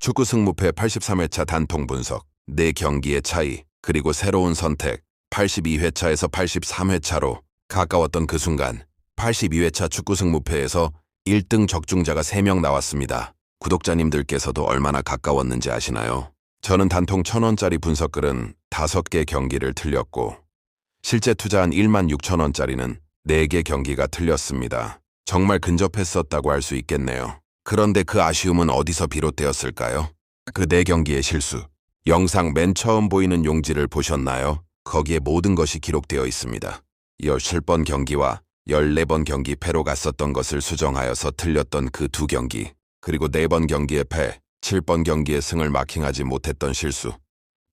축구 승무패 83회차 단통 분석, 4경기의 차이, 그리고 새로운 선택, 82회차에서 83회차로 가까웠던 그 순간 82회차 축구 승무패에서 1등 적중자가 3명 나왔습니다. 구독자님들께서도 얼마나 가까웠는지 아시나요? 저는 단통 1,000원짜리 분석글은 5개 경기를 틀렸고 실제 투자한 16,000원짜리는 4개 경기가 틀렸습니다. 정말 근접했었다고 할 수 있겠네요. 그런데 그 아쉬움은 어디서 비롯되었을까요? 그 4경기의 실수. 영상 맨 처음 보이는 용지를 보셨나요? 거기에 모든 것이 기록되어 있습니다. 17번 경기와 14번 경기 패로 갔었던 것을 수정하여서 틀렸던 그 2경기, 그리고 4번 경기의 패, 7번 경기의 승을 마킹하지 못했던 실수.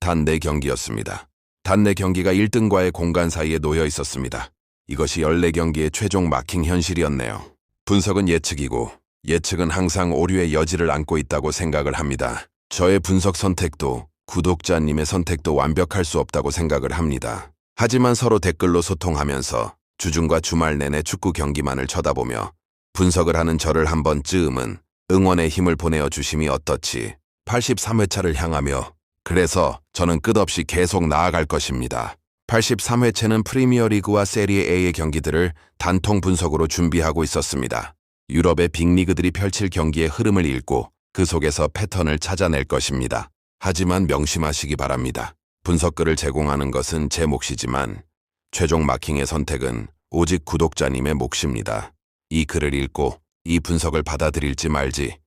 단 4경기였습니다. 단 4경기가 1등과의 공간 사이에 놓여 있었습니다. 이것이 14경기의 최종 마킹 현실이었네요. 분석은 예측이고 예측은 항상 오류의 여지를 안고 있다고 생각을 합니다. 저의 분석 선택도 구독자님의 선택도 완벽할 수 없다고 생각을 합니다. 하지만 서로 댓글로 소통하면서 주중과 주말 내내 축구 경기만을 쳐다보며 분석을 하는 저를 한 번쯤은 응원의 힘을 보내어 주심이 어떻지. 83회차를 향하며 그래서 저는 끝없이 계속 나아갈 것입니다. 83회차는 프리미어리그와 세리에 A의 경기들을 단통 분석으로 준비하고 있었습니다. 유럽의 빅리그들이 펼칠 경기의 흐름을 읽고 그 속에서 패턴을 찾아낼 것입니다. 하지만 명심하시기 바랍니다. 분석글을 제공하는 것은 제 몫이지만 최종 마킹의 선택은 오직 구독자님의 몫입니다. 이 글을 읽고 이 분석을 받아들일지 말지,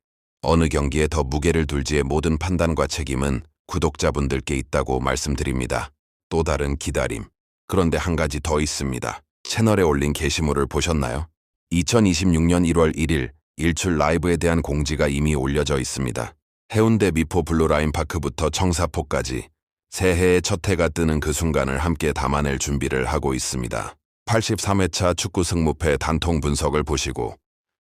어느 경기에 더 무게를 둘지의 모든 판단과 책임은 구독자분들께 있다고 말씀드립니다. 또 다른 기다림. 그런데 한 가지 더 있습니다. 채널에 올린 게시물을 보셨나요? 2026년 1월 1일 일출 라이브에 대한 공지가 이미 올려져 있습니다. 해운대 미포 블루라인파크부터 청사포까지 새해의 첫 해가 뜨는 그 순간을 함께 담아낼 준비를 하고 있습니다. 83회차 축구 승무패 단통 분석을 보시고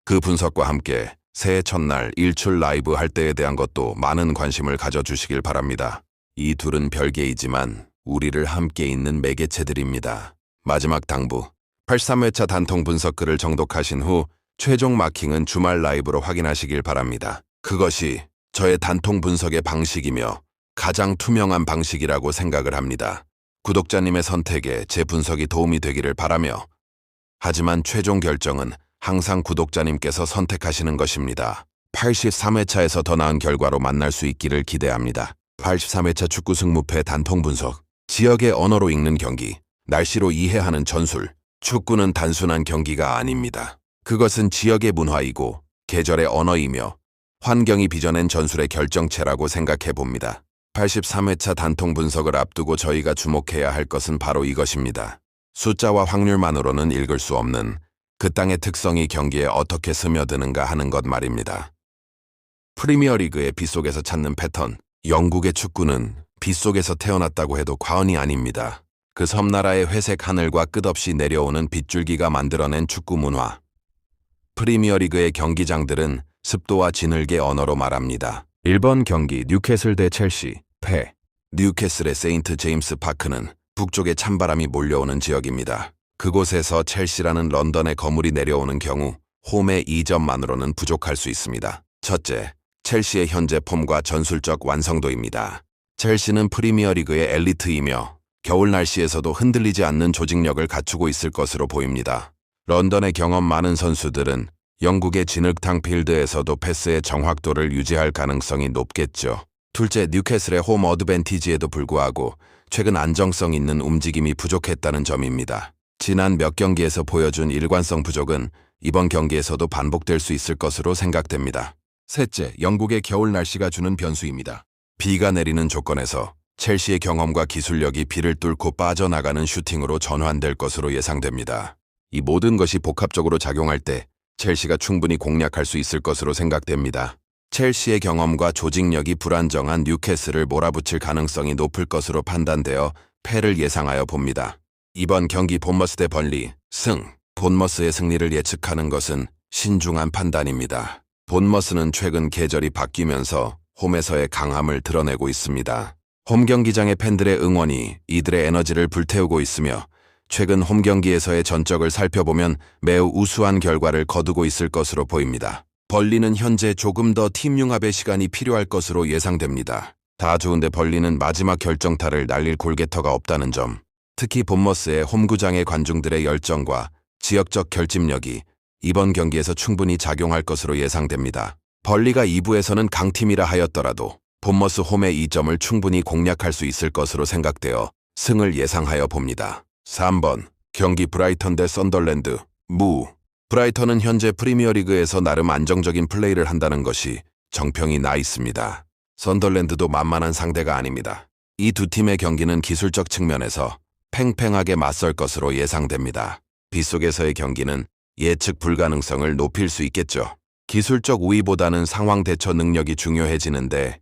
그 분석과 함께 새해 첫날 일출 라이브 할 때에 대한 것도 많은 관심을 가져주시길 바랍니다. 이 둘은 별개이지만 우리를 함께 있는 매개체들입니다. 마지막 당부. 83회차 단통 분석글을 정독하신 후 최종 마킹은 주말 라이브로 확인하시길 바랍니다. 그것이 저의 단통 분석의 방식이며 가장 투명한 방식이라고 생각을 합니다. 구독자님의 선택에 제 분석이 도움이 되기를 바라며, 하지만 최종 결정은 항상 구독자님께서 선택하시는 것입니다. 83회차에서 더 나은 결과로 만날 수 있기를 기대합니다. 83회차 축구 승무패 단통 분석. 지역의 언어로 읽는 경기, 날씨로 이해하는 전술. 축구는 단순한 경기가 아닙니다. 그것은 지역의 문화이고 계절의 언어이며 환경이 빚어낸 전술의 결정체라고 생각해 봅니다. 83회차 단통 분석을 앞두고 저희가 주목해야 할 것은 바로 이것입니다. 숫자와 확률만으로는 읽을 수 없는 그 땅의 특성이 경기에 어떻게 스며드는가 하는 것 말입니다. 프리미어리그의 빗속에서 찾는 패턴. 영국의 축구는 빗속에서 태어났다고 해도 과언이 아닙니다. 그 섬나라의 회색 하늘과 끝없이 내려오는 빗줄기가 만들어낸 축구 문화. 프리미어리그의 경기장들은 습도와 진흙의 언어로 말합니다. 1번 경기 뉴캐슬 대 첼시, 패. 뉴캐슬의 세인트 제임스 파크는 북쪽에 찬바람이 몰려오는 지역입니다. 그곳에서 첼시라는 런던의 거물이 내려오는 경우 홈의 2점만으로는 부족할 수 있습니다. 첫째, 첼시의 현재 폼과 전술적 완성도입니다. 첼시는 프리미어리그의 엘리트이며 겨울 날씨에서도 흔들리지 않는 조직력을 갖추고 있을 것으로 보입니다. 런던의 경험 많은 선수들은 영국의 진흙탕 필드에서도 패스의 정확도를 유지할 가능성이 높겠죠. 둘째, 뉴캐슬의 홈 어드밴티지에도 불구하고 최근 안정성 있는 움직임이 부족했다는 점입니다. 지난 몇 경기에서 보여준 일관성 부족은 이번 경기에서도 반복될 수 있을 것으로 생각됩니다. 셋째, 영국의 겨울 날씨가 주는 변수입니다. 비가 내리는 조건에서 첼시의 경험과 기술력이 비를 뚫고 빠져나가는 슈팅으로 전환될 것으로 예상됩니다. 이 모든 것이 복합적으로 작용할 때 첼시가 충분히 공략할 수 있을 것으로 생각됩니다. 첼시의 경험과 조직력이 불안정한 뉴캐슬을 몰아붙일 가능성이 높을 것으로 판단되어 패를 예상하여 봅니다. 이번 경기 본머스 대 번리, 승. 본머스의 승리를 예측하는 것은 신중한 판단입니다. 본머스는 최근 계절이 바뀌면서 홈에서의 강함을 드러내고 있습니다. 홈 경기장의 팬들의 응원이 이들의 에너지를 불태우고 있으며 최근 홈 경기에서의 전적을 살펴보면 매우 우수한 결과를 거두고 있을 것으로 보입니다. 벌리는 현재 조금 더 팀 융합의 시간이 필요할 것으로 예상됩니다. 다 좋은데 벌리는 마지막 결정타를 날릴 골게터가 없다는 점, 특히 본머스의 홈구장의 관중들의 열정과 지역적 결집력이 이번 경기에서 충분히 작용할 것으로 예상됩니다. 벌리가 2부에서는 강팀이라 하였더라도 본머스 홈의 이 점을 충분히 공략할 수 있을 것으로 생각되어 승을 예상하여 봅니다. 3번 경기 브라이턴 대 썬덜랜드. 무. 브라이턴은 현재 프리미어리그에서 나름 안정적인 플레이를 한다는 것이 정평이 나 있습니다. 썬덜랜드도 만만한 상대가 아닙니다. 이 두 팀의 경기는 기술적 측면에서 팽팽하게 맞설 것으로 예상됩니다. 빗속에서의 경기는 예측 불가능성을 높일 수 있겠죠. 기술적 우위보다는 상황 대처 능력이 중요해지는데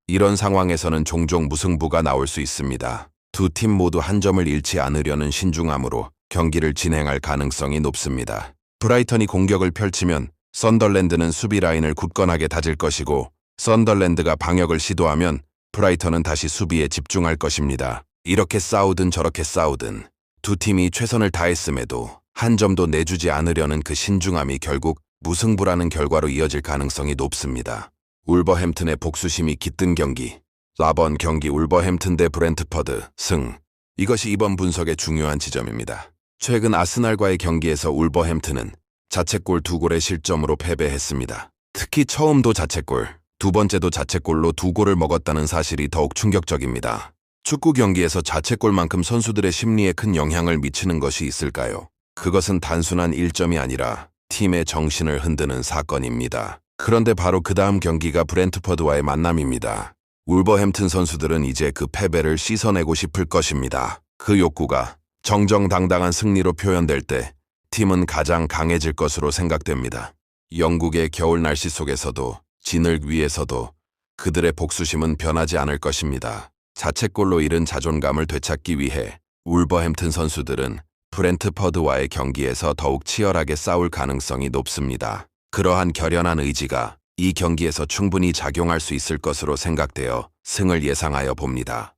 이런 상황에서는 종종 무승부가 나올 수 있습니다. 두 팀 모두 한 점을 잃지 않으려는 신중함으로 경기를 진행할 가능성이 높습니다. 브라이턴이 공격을 펼치면 썬덜랜드는 수비 라인을 굳건하게 다질 것이고 썬덜랜드가 방역을 시도하면 브라이턴은 다시 수비에 집중할 것입니다. 이렇게 싸우든 저렇게 싸우든 두 팀이 최선을 다했음에도 한 점도 내주지 않으려는 그 신중함이 결국 무승부라는 결과로 이어질 가능성이 높습니다. 울버햄튼의 복수심이 깃든 경기. 4번 경기 울버햄튼 대 브렌트퍼드. 승. 이것이 이번 분석의 중요한 지점입니다. 최근 아스날과의 경기에서 울버햄튼은 자책골 2골의 실점으로 패배했습니다. 특히 처음도 자책골, 두 번째도 자책골로 2골을 먹었다는 사실이 더욱 충격적입니다. 축구 경기에서 자책골만큼 선수들의 심리에 큰 영향을 미치는 것이 있을까요? 그것은 단순한 1점이 아니라 팀의 정신을 흔드는 사건입니다. 그런데 바로 그 다음 경기가 브렌트퍼드와의 만남입니다. 울버햄튼 선수들은 이제 그 패배를 씻어내고 싶을 것입니다. 그 욕구가 정정당당한 승리로 표현될 때 팀은 가장 강해질 것으로 생각됩니다. 영국의 겨울 날씨 속에서도 진을 위해서도 그들의 복수심은 변하지 않을 것입니다. 자책골로 잃은 자존감을 되찾기 위해 울버햄튼 선수들은 브렌트퍼드와의 경기에서 더욱 치열하게 싸울 가능성이 높습니다. 그러한 결연한 의지가 이 경기에서 충분히 작용할 수 있을 것으로 생각되어 승을 예상하여 봅니다.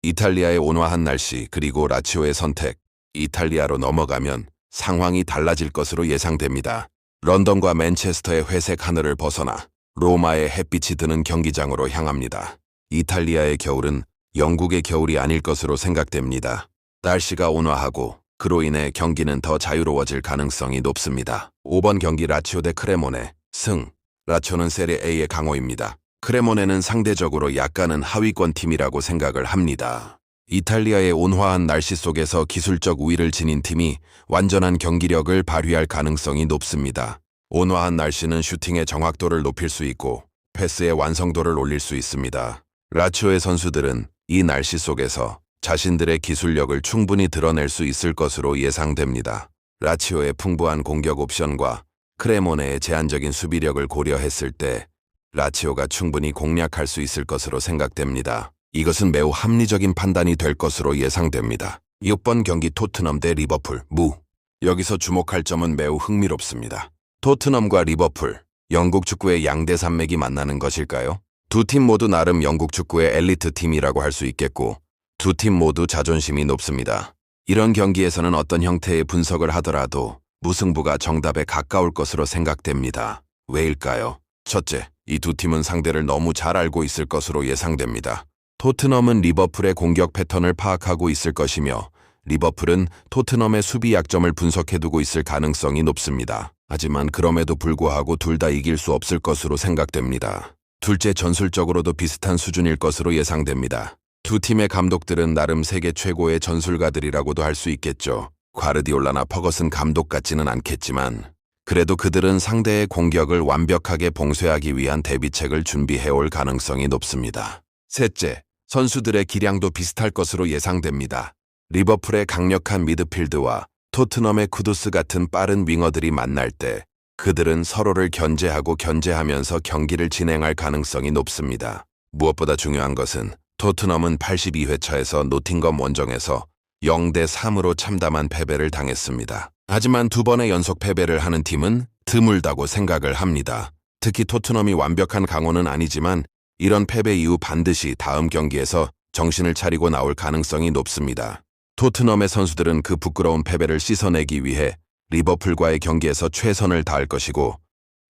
이탈리아의 온화한 날씨 그리고 라치오의 선택. 이탈리아로 넘어가면 상황이 달라질 것으로 예상됩니다. 런던과 맨체스터의 회색 하늘을 벗어나 로마의 햇빛이 드는 경기장으로 향합니다. 이탈리아의 겨울은 영국의 겨울이 아닐 것으로 생각됩니다. 날씨가 온화하고 그로 인해 경기는 더 자유로워질 가능성이 높습니다. 5번 경기 라치오 대 크레모네. 승. 라치오는 세리에A의 강호입니다. 크레모네는 상대적으로 약간은 하위권 팀이라고 생각을 합니다. 이탈리아의 온화한 날씨 속에서 기술적 우위를 지닌 팀이 완전한 경기력을 발휘할 가능성이 높습니다. 온화한 날씨는 슈팅의 정확도를 높일 수 있고 패스의 완성도를 올릴 수 있습니다. 라치오의 선수들은 이 날씨 속에서 자신들의 기술력을 충분히 드러낼 수 있을 것으로 예상됩니다. 라치오의 풍부한 공격 옵션과 크레모네의 제한적인 수비력을 고려했을 때 라치오가 충분히 공략할 수 있을 것으로 생각됩니다. 이것은 매우 합리적인 판단이 될 것으로 예상됩니다. 6번 경기 토트넘 대 리버풀. 무. 여기서 주목할 점은 매우 흥미롭습니다. 토트넘과 리버풀, 영국 축구의 양대 산맥이 만나는 것일까요? 두 팀 모두 나름 영국 축구의 엘리트 팀이라고 할 수 있겠고 두 팀 모두 자존심이 높습니다. 이런 경기에서는 어떤 형태의 분석을 하더라도 무승부가 정답에 가까울 것으로 생각됩니다. 왜일까요? 첫째, 이 두 팀은 상대를 너무 잘 알고 있을 것으로 예상됩니다. 토트넘은 리버풀의 공격 패턴을 파악하고 있을 것이며 리버풀은 토트넘의 수비 약점을 분석해두고 있을 가능성이 높습니다. 하지만 그럼에도 불구하고 둘 다 이길 수 없을 것으로 생각됩니다. 둘째, 전술적으로도 비슷한 수준일 것으로 예상됩니다. 두 팀의 감독들은 나름 세계 최고의 전술가들이라고도 할 수 있겠죠. 과르디올라나 퍼거슨 감독 같지는 않겠지만 그래도 그들은 상대의 공격을 완벽하게 봉쇄하기 위한 대비책을 준비해올 가능성이 높습니다. 셋째, 선수들의 기량도 비슷할 것으로 예상됩니다. 리버풀의 강력한 미드필드와 토트넘의 쿠두스 같은 빠른 윙어들이 만날 때 그들은 서로를 견제하면서 경기를 진행할 가능성이 높습니다. 무엇보다 중요한 것은 토트넘은 82회차에서 노팅엄 원정에서 0대3으로 참담한 패배를 당했습니다. 하지만 두 번의 연속 패배를 하는 팀은 드물다고 생각을 합니다. 특히 토트넘이 완벽한 강호는 아니지만 이런 패배 이후 반드시 다음 경기에서 정신을 차리고 나올 가능성이 높습니다. 토트넘의 선수들은 그 부끄러운 패배를 씻어내기 위해 리버풀과의 경기에서 최선을 다할 것이고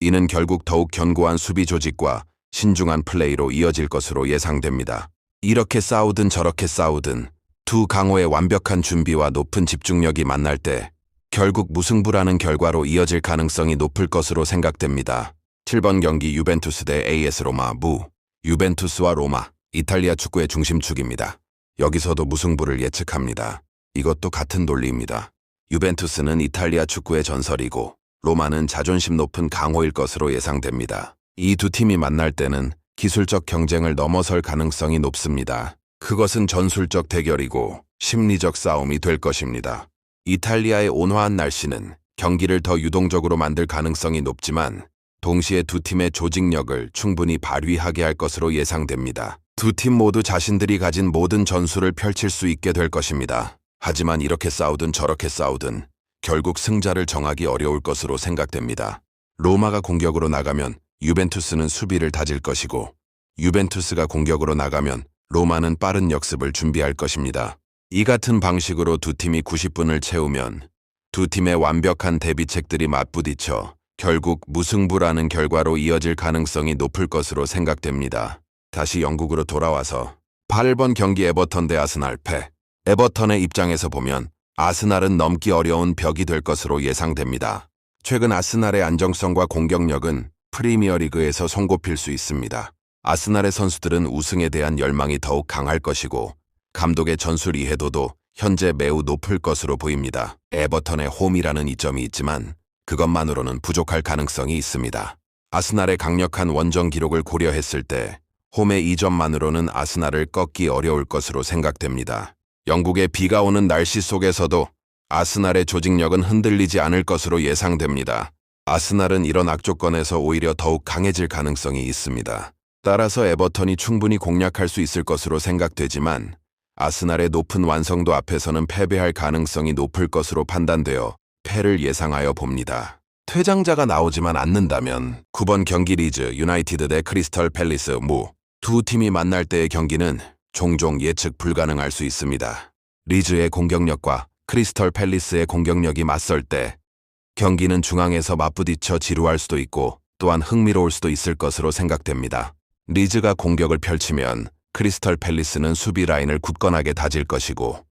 이는 결국 더욱 견고한 수비 조직과 신중한 플레이로 이어질 것으로 예상됩니다. 이렇게 싸우든 저렇게 싸우든 두 강호의 완벽한 준비와 높은 집중력이 만날 때 결국 무승부라는 결과로 이어질 가능성이 높을 것으로 생각됩니다. 7번 경기 유벤투스 대 AS 로마 무. 유벤투스와 로마, 이탈리아 축구의 중심축입니다. 여기서도 무승부를 예측합니다. 이것도 같은 논리입니다. 유벤투스는 이탈리아 축구의 전설이고 로마는 자존심 높은 강호일 것으로 예상됩니다. 이 두 팀이 만날 때는 기술적 경쟁을 넘어설 가능성이 높습니다. 그것은 전술적 대결이고 심리적 싸움이 될 것입니다. 이탈리아의 온화한 날씨는 경기를 더 유동적으로 만들 가능성이 높지만 동시에 두 팀의 조직력을 충분히 발휘하게 할 것으로 예상됩니다. 두 팀 모두 자신들이 가진 모든 전술을 펼칠 수 있게 될 것입니다. 하지만 이렇게 싸우든 저렇게 싸우든 결국 승자를 정하기 어려울 것으로 생각됩니다. 로마가 공격으로 나가면 유벤투스는 수비를 다질 것이고 유벤투스가 공격으로 나가면 로마는 빠른 역습을 준비할 것입니다. 이 같은 방식으로 두 팀이 90분을 채우면 두 팀의 완벽한 대비책들이 맞부딪혀 결국 무승부라는 결과로 이어질 가능성이 높을 것으로 생각됩니다. 다시 영국으로 돌아와서 8번 경기 에버턴 대 아스날 패. 에버턴의 입장에서 보면 아스날은 넘기 어려운 벽이 될 것으로 예상됩니다. 최근 아스날의 안정성과 공격력은 프리미어리그에서 손꼽힐 수 있습니다. 아스날의 선수들은 우승에 대한 열망이 더욱 강할 것이고 감독의 전술 이해도도 현재 매우 높을 것으로 보입니다. 에버턴의 홈이라는 이점이 있지만 그것만으로는 부족할 가능성이 있습니다. 아스날의 강력한 원정 기록을 고려했을 때 홈의 2점만으로는 아스날을 꺾기 어려울 것으로 생각됩니다. 영국의 비가 오는 날씨 속에서도 아스날의 조직력은 흔들리지 않을 것으로 예상됩니다. 아스날은 이런 악조건에서 오히려 더욱 강해질 가능성이 있습니다. 따라서 에버턴이 충분히 공략할 수 있을 것으로 생각되지만 아스날의 높은 완성도 앞에서는 패배할 가능성이 높을 것으로 판단되어 패를 예상하여 봅니다. 퇴장자가 나오지만 않는다면 9번 경기 리즈 유나이티드 대 크리스털 팰리스 무. 두 팀이 만날 때의 경기는 종종 예측 불가능할 수 있습니다. 리즈의 공격력과 크리스털 팰리스의 공격력이 맞설 때 경기는 중앙에서 맞부딪혀 지루할 수도 있고 또한 흥미로울 수도 있을 것으로 생각됩니다. 리즈가 공격을 펼치면 크리스털 팰리스는 수비 라인을 굳건하게 다질 것이고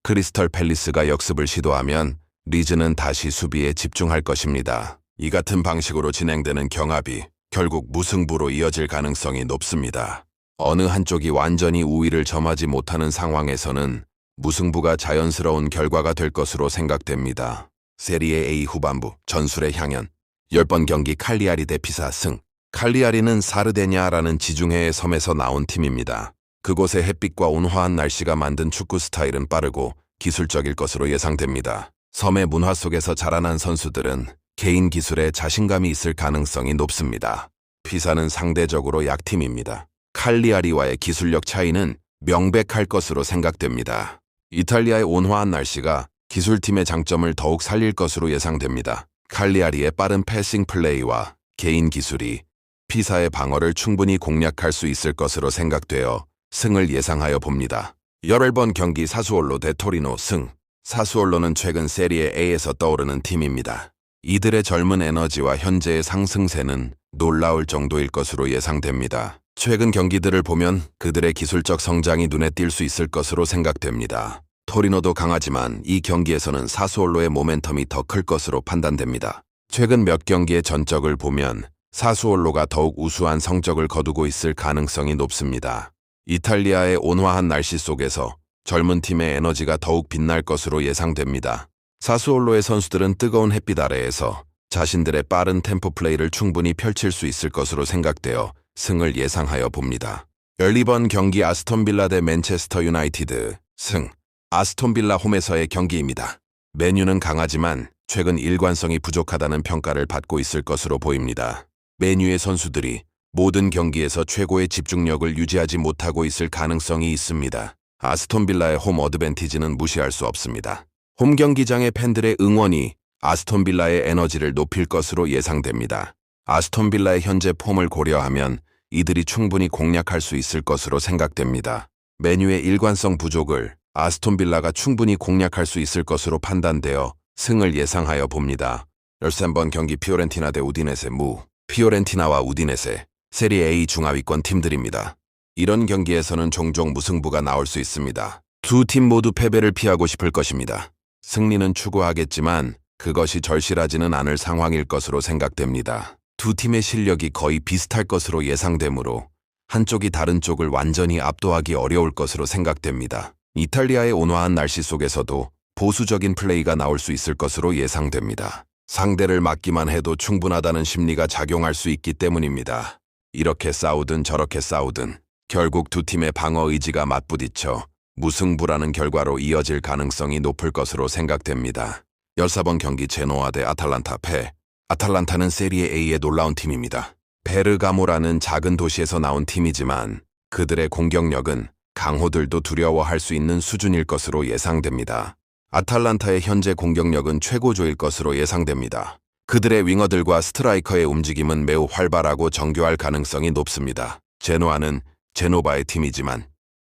크리스털 팰리스가 역습을 시도하면 리즈는 다시 수비에 집중할 것입니다. 이 같은 방식으로 진행되는 경합이 결국 무승부로 이어질 가능성이 높습니다. 어느 한쪽이 완전히 우위를 점하지 못하는 상황에서는 무승부가 자연스러운 결과가 될 것으로 생각됩니다. 세리에 A 후반부 전술의 향연 10번 경기 칼리아리 대 피사 승. 칼리아리는 사르데냐라는 지중해의 섬에서 나온 팀입니다. 그곳의 햇빛과 온화한 날씨가 만든 축구 스타일은 빠르고 기술적일 것으로 예상됩니다. 섬의 문화 속에서 자라난 선수들은 개인 기술에 자신감이 있을 가능성이 높습니다. 피사는 상대적으로 약팀입니다. 칼리아리와의 기술력 차이는 명백할 것으로 생각됩니다. 이탈리아의 온화한 날씨가 기술팀의 장점을 더욱 살릴 것으로 예상됩니다. 칼리아리의 빠른 패싱 플레이와 개인 기술이 피사의 방어를 충분히 공략할 수 있을 것으로 생각되어 승을 예상하여 봅니다. 11번 경기 사수올로 대 토리노 승. 사수올로는 최근 세리에 A에서 떠오르는 팀입니다. 이들의 젊은 에너지와 현재의 상승세는 놀라울 정도일 것으로 예상됩니다. 최근 경기들을 보면 그들의 기술적 성장이 눈에 띌 수 있을 것으로 생각됩니다. 토리노도 강하지만 이 경기에서는 사수올로의 모멘텀이 더 클 것으로 판단됩니다. 최근 몇 경기의 전적을 보면 사수올로가 더욱 우수한 성적을 거두고 있을 가능성이 높습니다. 이탈리아의 온화한 날씨 속에서 젊은 팀의 에너지가 더욱 빛날 것으로 예상됩니다. 사수올로의 선수들은 뜨거운 햇빛 아래에서 자신들의 빠른 템포 플레이를 충분히 펼칠 수 있을 것으로 생각되어 승을 예상하여 봅니다. 12번 경기 아스톤빌라 대 맨체스터 유나이티드 승. 아스톤빌라 홈에서의 경기입니다. 맨유는 강하지만 최근 일관성이 부족하다는 평가를 받고 있을 것으로 보입니다. 맨유의 선수들이 모든 경기에서 최고의 집중력을 유지하지 못하고 있을 가능성이 있습니다. 아스톤빌라의 홈 어드밴티지는 무시할 수 없습니다. 홈 경기장의 팬들의 응원이 아스톤빌라의 에너지를 높일 것으로 예상됩니다. 아스톤빌라의 현재 폼을 고려하면 이들이 충분히 공략할 수 있을 것으로 생각됩니다. 맨유의 일관성 부족을 아스톤빌라가 충분히 공략할 수 있을 것으로 판단되어 승을 예상하여 봅니다. 13번 경기 피오렌티나 대 우디네세 무. 피오렌티나와 우디네세, 세리에 A 중하위권 팀들입니다. 이런 경기에서는 종종 무승부가 나올 수 있습니다. 두 팀 모두 패배를 피하고 싶을 것입니다. 승리는 추구하겠지만 그것이 절실하지는 않을 상황일 것으로 생각됩니다. 두 팀의 실력이 거의 비슷할 것으로 예상되므로 한쪽이 다른 쪽을 완전히 압도하기 어려울 것으로 생각됩니다. 이탈리아의 온화한 날씨 속에서도 보수적인 플레이가 나올 수 있을 것으로 예상됩니다. 상대를 막기만 해도 충분하다는 심리가 작용할 수 있기 때문입니다. 이렇게 싸우든 저렇게 싸우든 결국 두 팀의 방어 의지가 맞부딪혀 무승부라는 결과로 이어질 가능성이 높을 것으로 생각됩니다. 14번 경기 제노아 대 아탈란타 패. 아탈란타는 세리에 A의 놀라운 팀입니다. 베르가모라는 작은 도시에서 나온 팀이지만 그들의 공격력은 강호들도 두려워할 수 있는 수준일 것으로 예상됩니다. 아탈란타의 현재 공격력은 최고조일 것으로 예상됩니다. 그들의 윙어들과 스트라이커의 움직임은 매우 활발하고 정교할 가능성이 높습니다. 제노아는 제노바의 팀이지만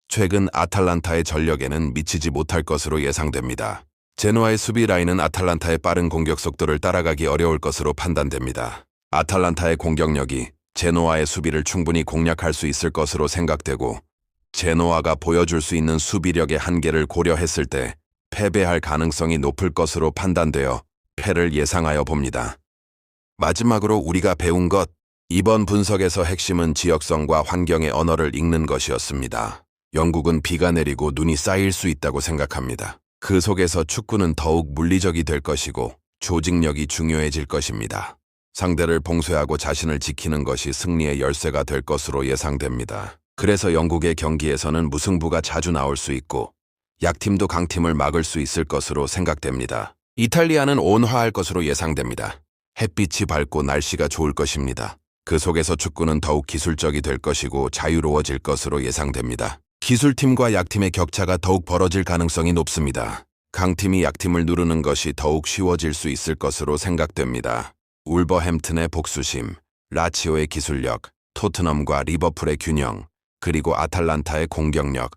최근 아탈란타의 전력에는 미치지 못할 것으로 예상됩니다. 제노아의 수비 라인은 아탈란타의 빠른 공격 속도를 따라가기 어려울 것으로 판단됩니다. 아탈란타의 공격력이 제노아의 수비를 충분히 공략할 수 있을 것으로 생각되고 제노아가 보여줄 수 있는 수비력의 한계를 고려했을 때 패배할 가능성이 높을 것으로 판단되어 패를 예상하여 봅니다. 마지막으로 우리가 배운 것, 이번 분석에서 핵심은 지역성과 환경의 언어를 읽는 것이었습니다. 영국은 비가 내리고 눈이 쌓일 수 있다고 생각합니다. 그 속에서 축구는 더욱 물리적이 될 것이고 조직력이 중요해질 것입니다. 상대를 봉쇄하고 자신을 지키는 것이 승리의 열쇠가 될 것으로 예상됩니다. 그래서 영국의 경기에서는 무승부가 자주 나올 수 있고 약팀도 강팀을 막을 수 있을 것으로 생각됩니다. 이탈리아는 온화할 것으로 예상됩니다. 햇빛이 밝고 날씨가 좋을 것입니다. 그 속에서 축구는 더욱 기술적이 될 것이고 자유로워질 것으로 예상됩니다. 기술팀과 약팀의 격차가 더욱 벌어질 가능성이 높습니다. 강팀이 약팀을 누르는 것이 더욱 쉬워질 수 있을 것으로 생각됩니다. 울버햄튼의 복수심, 라치오의 기술력, 토트넘과 리버풀의 균형, 그리고 아탈란타의 공격력.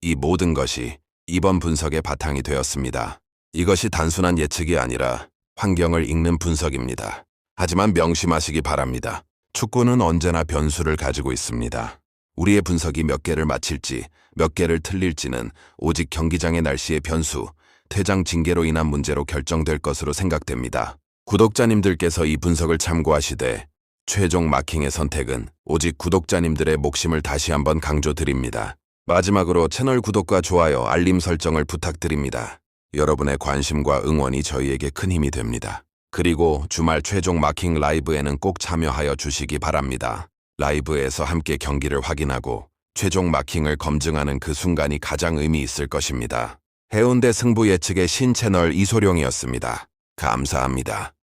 이 모든 것이 이번 분석의 바탕이 되었습니다. 이것이 단순한 예측이 아니라 환경을 읽는 분석입니다. 하지만 명심하시기 바랍니다. 축구는 언제나 변수를 가지고 있습니다. 우리의 분석이 몇 개를 맞힐지, 몇 개를 틀릴지는 오직 경기장의 날씨의 변수, 퇴장 징계로 인한 문제로 결정될 것으로 생각됩니다. 구독자님들께서 이 분석을 참고하시되 최종 마킹의 선택은 오직 구독자님들의 몫임을 다시 한번 강조드립니다. 마지막으로 채널 구독과 좋아요, 알림 설정을 부탁드립니다. 여러분의 관심과 응원이 저희에게 큰 힘이 됩니다. 그리고 주말 최종 마킹 라이브에는 꼭 참여하여 주시기 바랍니다. 라이브에서 함께 경기를 확인하고 최종 마킹을 검증하는 그 순간이 가장 의미 있을 것입니다. 해운대 승부 예측의 신채널 이소룡이었습니다. 감사합니다.